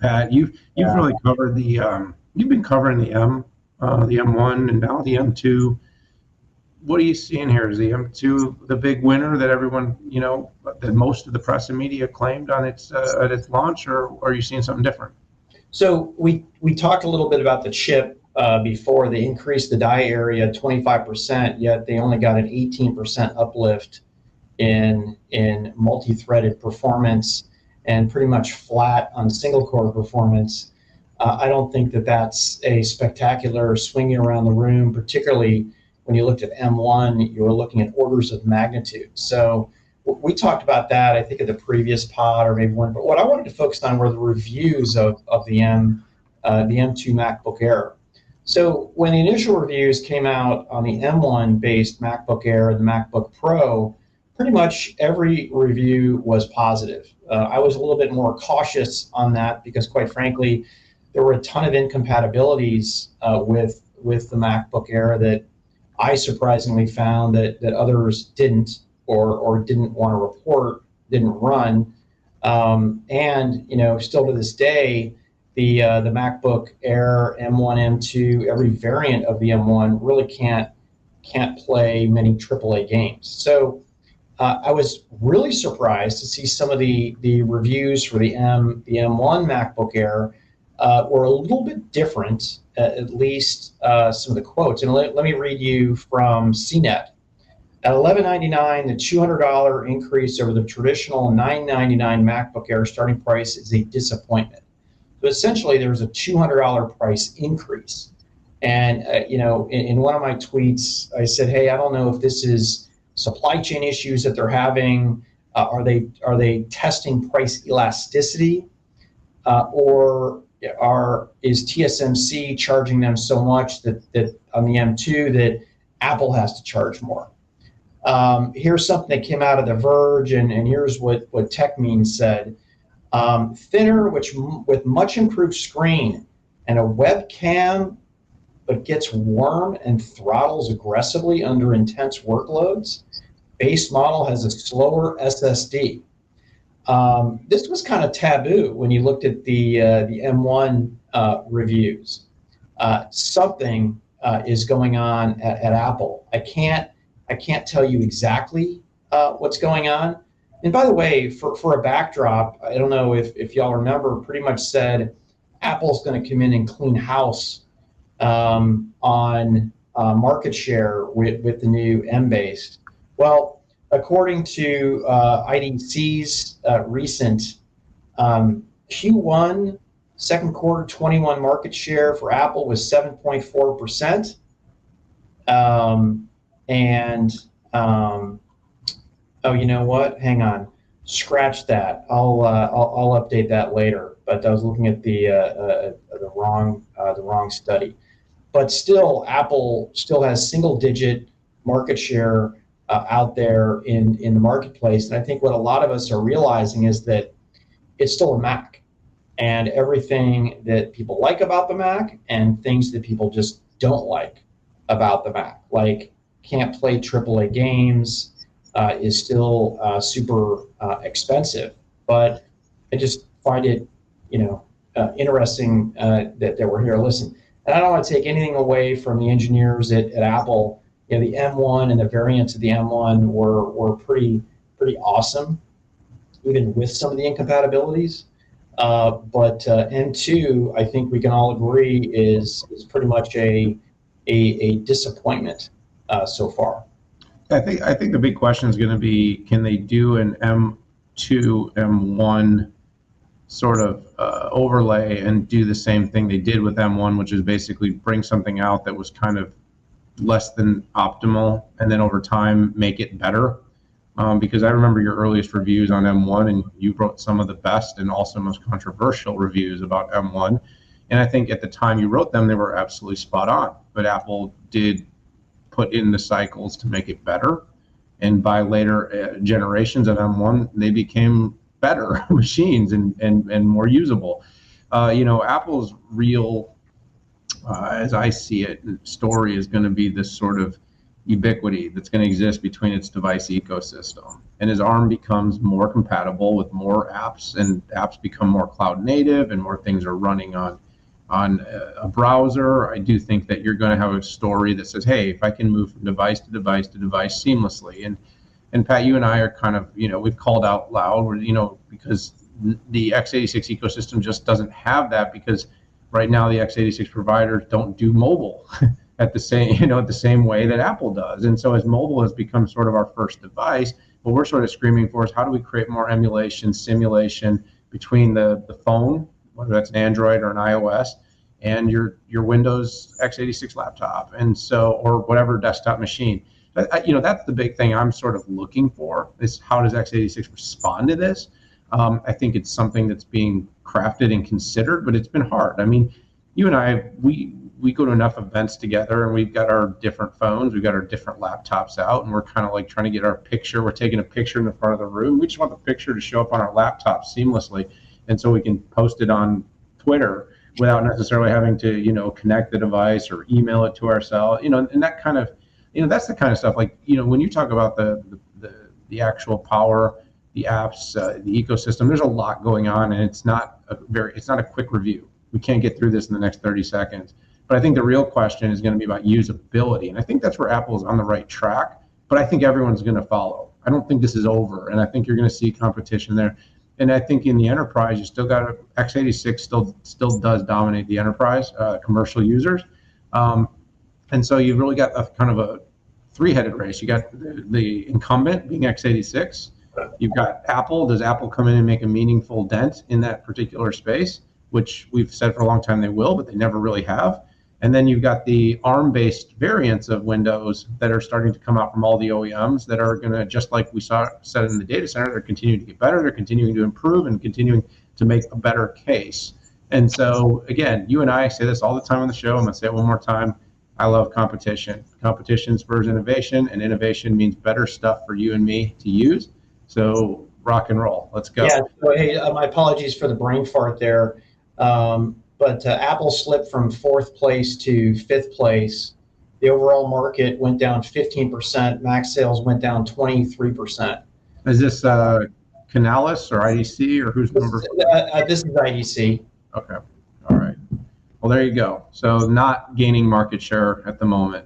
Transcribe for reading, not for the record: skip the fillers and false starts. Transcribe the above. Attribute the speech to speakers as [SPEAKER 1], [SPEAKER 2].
[SPEAKER 1] Pat, you've
[SPEAKER 2] Yeah.
[SPEAKER 1] really covered you've been covering the M1 and now the M2. What are you seeing here? Is the M2 the big winner that everyone, that most of the press and media claimed on its at its launch, or are you seeing something different?
[SPEAKER 2] So we talked a little bit about the chip before. They increased the die area 25%, yet they only got an 18% uplift in multi-threaded performance and pretty much flat on single core performance. I don't think that that's a spectacular swinging around the room, particularly when you looked at M1, you were looking at orders of magnitude. So we talked about that, I think, at the previous pod or maybe one. But what I wanted to focus on were the reviews of the M2 MacBook Air. So when the initial reviews came out on the M1-based MacBook Air and the MacBook Pro, pretty much every review was positive. I was a little bit more cautious on that because, quite frankly, there were a ton of incompatibilities with the MacBook Air that I surprisingly found that others didn't or didn't want to report, didn't run. And still to this day, the MacBook Air M1, M2, every variant of the M1 really can't play many AAA games. So I was really surprised to see some of the reviews for the M1 MacBook Air were a little bit different, at least some of the quotes. And let me read you from CNET. At $1199, the $200 increase over the traditional $999 MacBook Air starting price is a disappointment. So essentially, there's a $200 price increase. And in one of my tweets, I said, "Hey, I don't know if this is supply chain issues that they're having. Are they testing price elasticity, or is TSMC charging them so much that on the M2 that Apple has to charge more?" Here's something that came out of The Verge, and here's what TechMean said. Thinner, with much improved screen and a webcam, but gets warm and throttles aggressively under intense workloads. Base model has a slower SSD. This was kind of taboo when you looked at the M1 reviews. Something is going on at Apple. I can't tell you exactly what's going on. And by the way, for a backdrop, I don't know if y'all remember, pretty much said Apple's going to come in and clean house on market share with the new M-based. Well, according to IDC's recent Q1 second quarter 21 market share for Apple was 7.4%. Oh, you know what? Hang on. Scratch that. I'll update that later. But I was looking at the wrong study. But still, Apple still has single-digit market share out there in the marketplace. And I think what a lot of us are realizing is that it's still a Mac, and everything that people like about the Mac and things that people just don't like about the Mac, like can't play AAA games, is still super expensive. But I just find it, interesting that we're here. Listen, and I don't want to take anything away from the engineers at Apple. The M1 and the variants of the M1 were pretty awesome, even with some of the incompatibilities. But M2, I think we can all agree, is pretty much a disappointment so far.
[SPEAKER 1] I think the big question is going to be, can they do an M2 M1 sort of overlay and do the same thing they did with M1, which is basically bring something out that was kind of less than optimal, and then over time make it better. Because I remember your earliest reviews on M1, and you wrote some of the best and also most controversial reviews about M1. And I think at the time you wrote them, they were absolutely spot on. But Apple did put in the cycles to make it better. And by later generations of M1, they became better machines and more usable. Apple's real, as I see it, story is going to be this sort of ubiquity that's going to exist between its device ecosystem. and as ARM becomes more compatible with more apps, and apps become more cloud native, and more things are running on a browser, I do think that you're going to have a story that says, hey, if I can move from device to device to device seamlessly. And Pat, you and I are kind of, we've called out loud, because the x86 ecosystem just doesn't have that, because right now the x86 providers don't do mobile at the same way that Apple does. And so as mobile has become sort of our first device, what we're sort of screaming for is, how do we create more emulation, simulation between the phone, whether that's an Android or an iOS, and your Windows x86 laptop, and so, or whatever desktop machine. That's the big thing I'm sort of looking for, is how does x86 respond to this? I think it's something that's being crafted and considered, but it's been hard. I mean, you and I, we go to enough events together, and we've got our different phones, we've got our different laptops out, and we're kind of like trying to get our picture. We're taking a picture in the front of the room. We just want the picture to show up on our laptop seamlessly, and so we can post it on Twitter without necessarily having to, connect the device or email it to ourselves, and that kind of, that's the kind of stuff, like, when you talk about the actual power, the apps, the ecosystem, there's a lot going on, and it's not a quick review. We can't get through this in the next 30 seconds. But I think the real question is going to be about usability. And I think that's where Apple's on the right track, but I think everyone's going to follow. I don't think this is over, and I think you're going to see competition there. And I think in the enterprise, you still got x86 still does dominate the enterprise, commercial users. And so you've really got a kind of a three-headed race. You got the incumbent being x86. You've got Apple. Does Apple come in and make a meaningful dent in that particular space, which we've said for a long time they will, but they never really have. And then you've got the ARM-based variants of Windows that are starting to come out from all the OEMs that are going to, just like we said in the data center, they're continuing to get better, they're continuing to improve, and continuing to make a better case. And so, again, you and I say this all the time on the show. I'm going to say it one more time. I love competition. Competition spurs innovation, and innovation means better stuff for you and me to use. So rock and roll. Let's go.
[SPEAKER 2] Yeah. So, hey, my apologies for the brain fart there. But Apple slipped from 4th place to 5th place. The overall market went down 15%. Mac sales went down 23%.
[SPEAKER 1] Is this Canalys or IDC, or who's number?
[SPEAKER 2] This is IDC.
[SPEAKER 1] Okay. All right. Well, there you go. So not gaining market share at the moment.